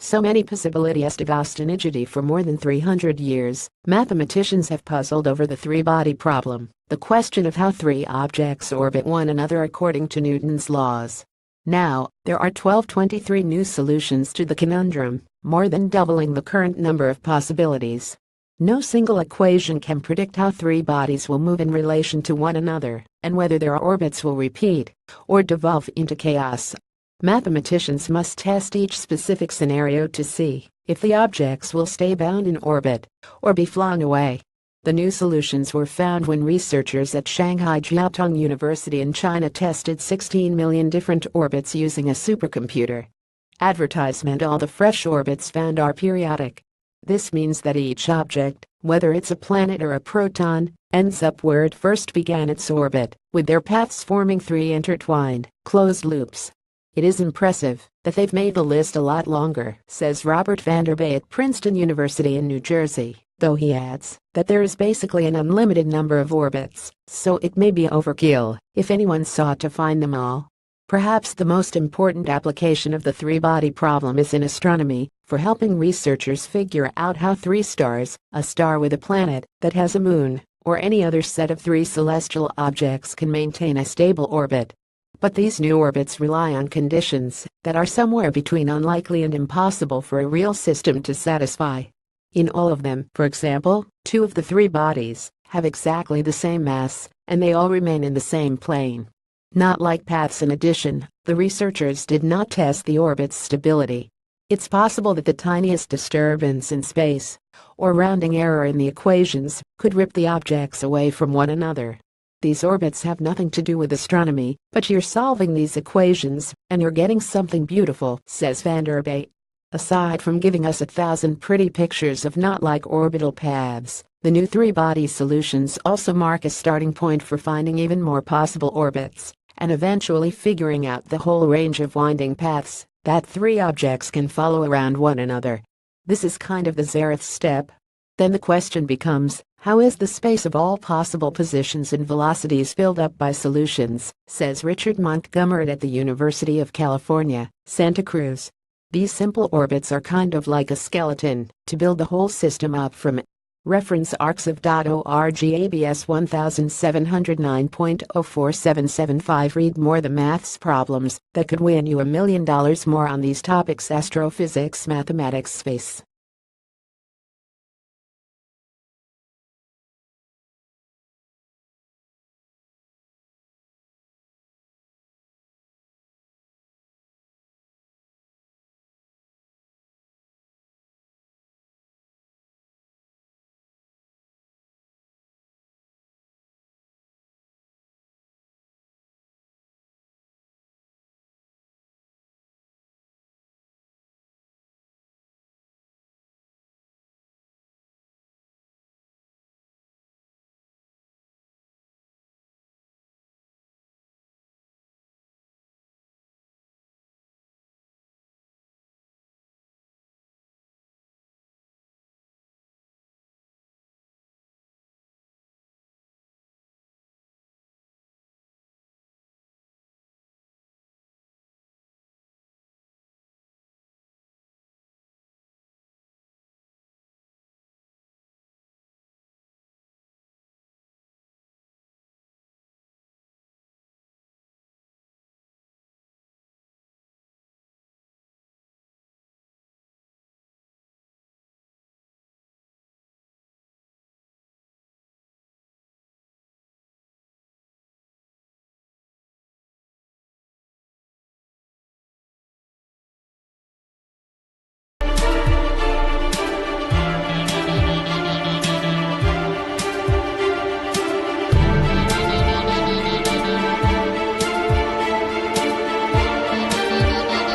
so many possibilitiesDeAgostiniGetty for more than 300 years, mathematicians have puzzled over the three-body problem, the question of how three objects orbit one another according to Newton's laws. Now, there are 1223 new solutions to the conundrum, more than doubling the current number of possibilities. No single equation can predict how three bodies will move in relation to one another, and whether their orbits will repeat or devolve into chaos. Mathematicians must test each specific scenario to see if the objects will stay bound in orbit or be flung away. The new solutions were found when researchers at Shanghai Jiaotong University in China tested 16 million different orbits using a supercomputer. Advertisement: all the fresh orbits found are periodic. This means that each object, whether it's a planet or a proton, ends up where it first began its orbit, with their paths forming three intertwined, closed loops. It is impressive that they've made the list a lot longer, says Robert Vanderbay at Princeton University in New Jersey, though he adds that there is basically an unlimited number of orbits, so it may be overkill if anyone sought to find them all. Perhaps the most important application of the three-body problem is in astronomy, for helping researchers figure out how three stars, a star with a planet that has a moon, or any other set of three celestial objects can maintain a stable orbit. But these new orbits rely on conditions that are somewhere between unlikely and impossible for a real system to satisfy. In all of them, for example, two of the three bodies have exactly the same mass, and they all remain in the same plane. Not like paths in addition, the researchers did not test the orbit's stability. It's possible that the tiniest disturbance in space, or rounding error in the equations, could rip the objects away from one another. These orbits have nothing to do with astronomy, but you're solving these equations, and you're getting something beautiful, says Vanderbay. Aside from giving us 1,000 pretty pictures of knot-like orbital paths, the new three-body solutions also mark a starting point for finding even more possible orbits, and eventually figuring out the whole range of winding paths that three objects can follow around one another. This is kind of the zeroth step. Then the question becomes, how is the space of all possible positions and velocities filled up by solutions, says Richard Montgomery at the University of California, Santa Cruz. These simple orbits are kind of like a skeleton to build the whole system up from. Reference arXiv.org ABS 1709.04775. Read more the maths problems that could win you $1 million more on these topics: astrophysics, mathematics, space.